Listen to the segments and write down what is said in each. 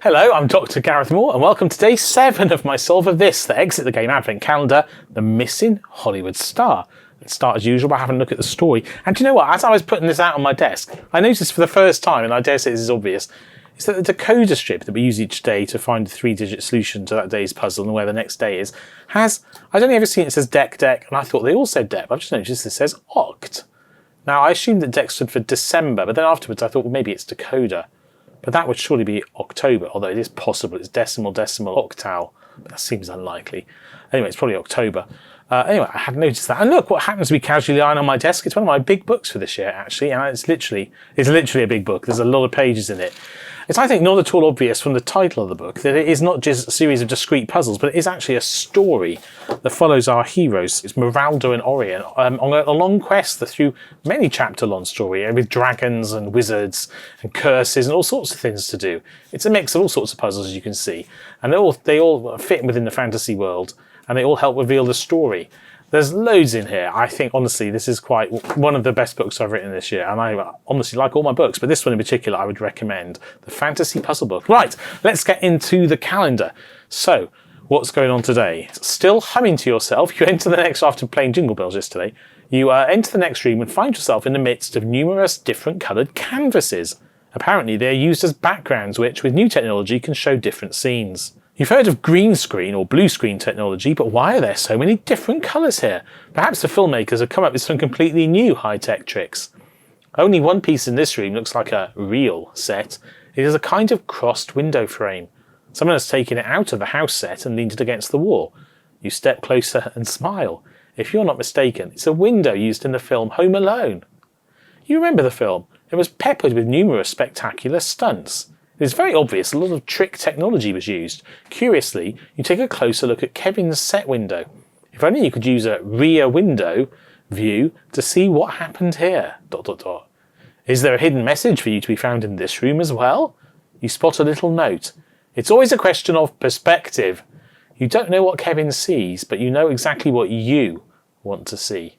Hello, I'm Dr. Gareth Moore and welcome to day 7 of my Solve of This, the Exit the Game Advent Calendar, The Missing Hollywood Star. Let's start as usual by having a look at the story. And do you know what, as I was putting this out on my desk, I noticed for the first time, and I dare say this is obvious, is that the decoder strip that we use each day to find the 3-digit solution to that day's puzzle and where the next day is, I'd only ever seen it says Deck, and I thought they all said Dep. I've just noticed this says Oct. Now I assumed that Dec stood for December, but then afterwards I thought, well, maybe it's decoder. But that would surely be October, although it is possible it's decimal, octal. But that seems unlikely. Anyway, it's probably October. Anyway, I had noticed that. And look what happens to be casually lying on my desk. It's one of my big books for this year, actually. And it's literally a big book. There's a lot of pages in it. It's, I think, not at all obvious from the title of the book that it is not just a series of discrete puzzles, but it is actually a story that follows our heroes. It's Meralda and Orion on a long quest through many chapter-long story with dragons and wizards and curses and all sorts of things to do. It's a mix of all sorts of puzzles, as you can see. And they all fit within the fantasy world, and they all help reveal the story. There's loads in here. I think, honestly, this is quite one of the best books I've written this year. And I honestly like all my books, but this one in particular I would recommend. The Fantasy Puzzle Book. Right, let's get into the calendar. So, what's going on today? Still humming to yourself. You enter the next, after playing Jingle Bells yesterday, you enter the next room and find yourself in the midst of numerous different coloured canvases. Apparently, they're used as backgrounds, which, with new technology, can show different scenes. You've heard of green screen or blue screen technology, but why are there so many different colours here? Perhaps the filmmakers have come up with some completely new high-tech tricks. Only one piece in this room looks like a real set. It is a kind of crossed window frame. Someone has taken it out of the house set and leaned it against the wall. You step closer and smile. If you're not mistaken, it's a window used in the film Home Alone. You remember the film? It was peppered with numerous spectacular stunts. It's very obvious a lot of trick technology was used. Curiously, you take a closer look at Kevin's set window. If only you could use a rear window view to see what happened here. ... Is there a hidden message for you to be found in this room as well? You spot a little note. It's always a question of perspective. You don't know what Kevin sees, but you know exactly what you want to see.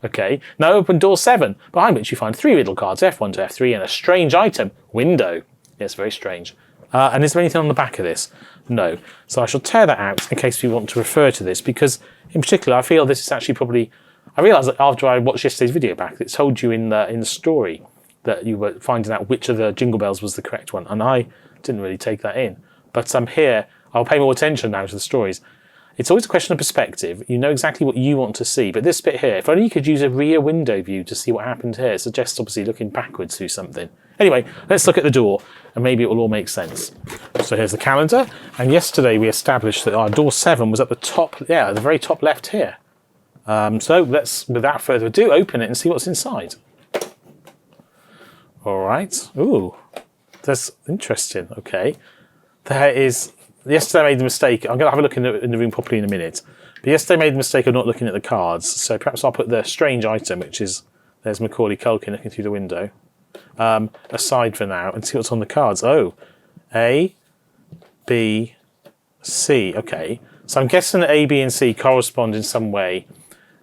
Okay, now open door 7, behind which you find 3 riddle cards, F1 to F3, and a strange item, window. Yes, very strange. And is there anything on the back of this? No. So I shall tear that out in case we want to refer to this, because in particular I feel this is actually probably... I realised that after I watched yesterday's video back, it told you in the story that you were finding out which of the Jingle Bells was the correct one, and I didn't really take that in. But here, I'll pay more attention now to the stories. It's always a question of perspective. You know exactly what you want to see, but this bit here, if only you could use a rear window view to see what happened here, it suggests obviously looking backwards through something. Anyway, let's look at the door and maybe it will all make sense. So here's the calendar, and yesterday we established that our door 7 was at the top, at the very top left here. So let's, without further ado, open it and see what's inside. All right. Ooh, that's interesting. Okay. There is... Yesterday I made the mistake, I'm going to have a look in the room properly in a minute, but yesterday I made the mistake of not looking at the cards, so perhaps I'll put the strange item, which is, there's Macaulay Culkin looking through the window, aside for now and see what's on the cards. Oh, A, B, C, okay. So I'm guessing that A, B and C correspond in some way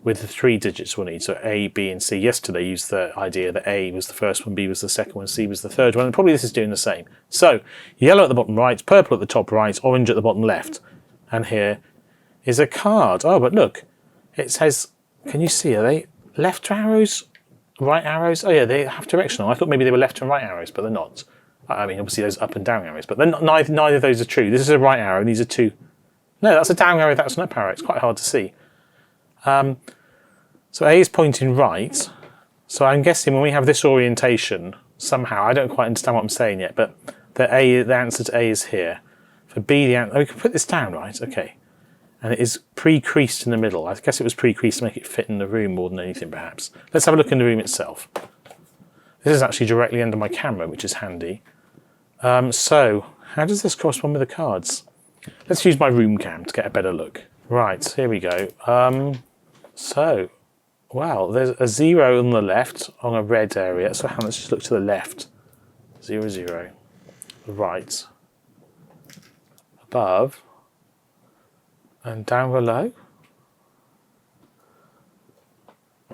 with the 3 digits we'll need. So A, B and C. Yesterday used the idea that A was the first one, B was the second one, C was the third one, and probably this is doing the same. So yellow at the bottom right, purple at the top right, orange at the bottom left. And here is a card. Oh, but look, it says, can you see, are they left arrows, right arrows? Oh yeah, they have directional. I thought maybe they were left and right arrows, but they're not. I mean, obviously those up and down arrows, but then neither of those are true. This is a right arrow and these are 2. No, that's a down arrow, that's an up arrow. It's quite hard to see. So A is pointing right. So I'm guessing when we have this orientation, somehow, I don't quite understand what I'm saying yet, but the answer to A is here. For B, the answer, we can put this down, right? Okay. And it is pre-creased in the middle. I guess it was pre-creased to make it fit in the room more than anything, perhaps. Let's have a look in the room itself. This is actually directly under my camera, which is handy. So, how does this correspond with the cards? Let's use my room cam to get a better look. Right, here we go. Wow, there's a 0 on the left on a red area. So let's just look to the left. 0, 0. Right. Above. And down below.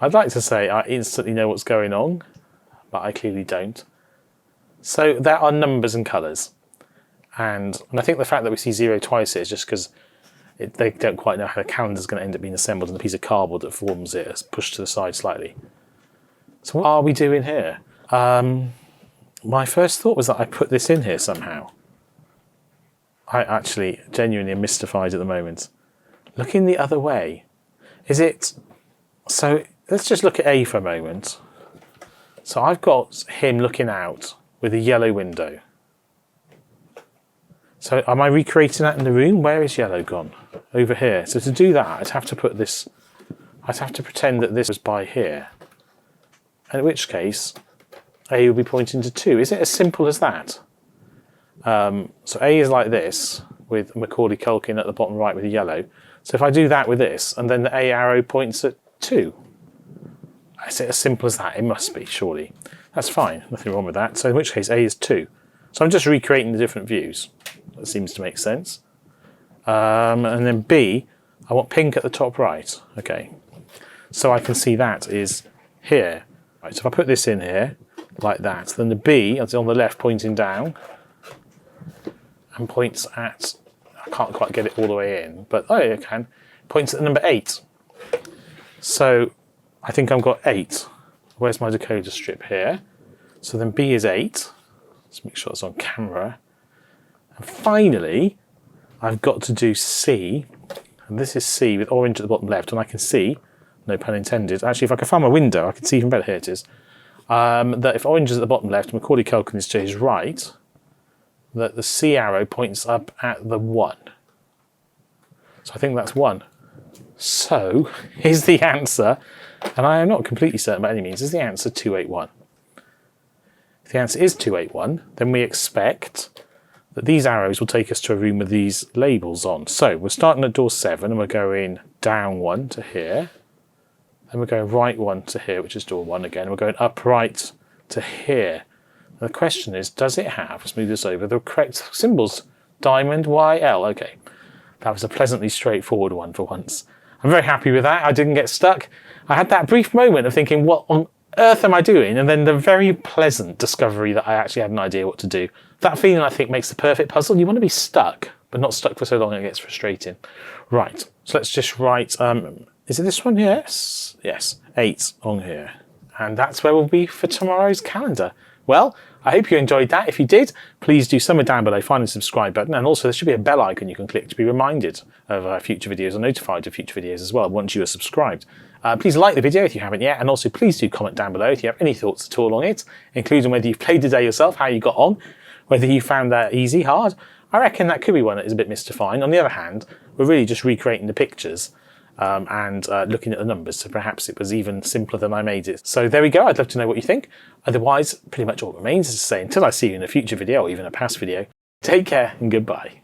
I'd like to say I instantly know what's going on, but I clearly don't. So there are numbers and colours. And I think the fact that we see 0 twice here is just because they don't quite know how the calendar is going to end up being assembled, and the piece of cardboard that forms it is pushed to the side slightly. So what are we doing here? My first thought was that I put this in here somehow. I actually genuinely am mystified at the moment. Looking the other way. Is it... So let's just look at A for a moment. So I've got him looking out with a yellow window. So am I recreating that in the room? Where is yellow gone? Over here. So to do that, I'd have to put this... I'd have to pretend that this was by here. And in which case, A will be pointing to 2. Is it as simple as that? So A is like this, with Macaulay Culkin at the bottom right with yellow. So if I do that with this, and then the A arrow points at 2. Is it as simple as that? It must be, surely. That's fine, nothing wrong with that. So in which case A is 2. So I'm just recreating the different views. That seems to make sense. And then B, I want pink at the top right. Okay. So I can see that is here. Right, so if I put this in here, like that, then the B is on the left pointing down, and points at, I can't quite get it all the way in, but oh, I can, points at number 8. So I think I've got 8. Where's my decoder strip here? So then B is 8. Let's make sure it's on camera. And finally, I've got to do C, and this is C with orange at the bottom left, and I can see, no pun intended, actually if I can find my window, I can see even better, here it is, that if orange is at the bottom left, Macaulay Culkin is to his right, that the C arrow points up at the 1. So I think that's 1. So, is the answer, and I am not completely certain by any means, is the answer 281? If the answer is 281, then we expect that these arrows will take us to a room with these labels on. So, we're starting at door 7, and we're going down 1 to here. Then we're going right 1 to here, which is door 1 again. We're going up right to here. The question is, does it have, let's move this over, the correct symbols? Diamond, Y, L. Okay, that was a pleasantly straightforward one for once. I'm very happy with that. I didn't get stuck. I had that brief moment of thinking, what on earth am I doing? And then the very pleasant discovery that I actually had an idea what to do. That feeling, I think, makes the perfect puzzle. You want to be stuck, but not stuck for so long it gets frustrating. Right, so let's just write, is it this one? Yes. Yes, 8 on here. And that's where we'll be for tomorrow's calendar. Well, I hope you enjoyed that. If you did, please do somewhere down below, find the subscribe button, and also there should be a bell icon you can click to be reminded of future videos or notified of future videos as well once you are subscribed. Please like the video if you haven't yet, and also please do comment down below if you have any thoughts at all on it, including whether you've played the day yourself, how you got on, whether you found that easy, hard. I reckon that could be one that is a bit mystifying. On the other hand, we're really just recreating the pictures and looking at the numbers, so perhaps it was even simpler than I made it. So there we go, I'd love to know what you think. Otherwise, pretty much all that remains is to say until I see you in a future video or even a past video, take care and goodbye.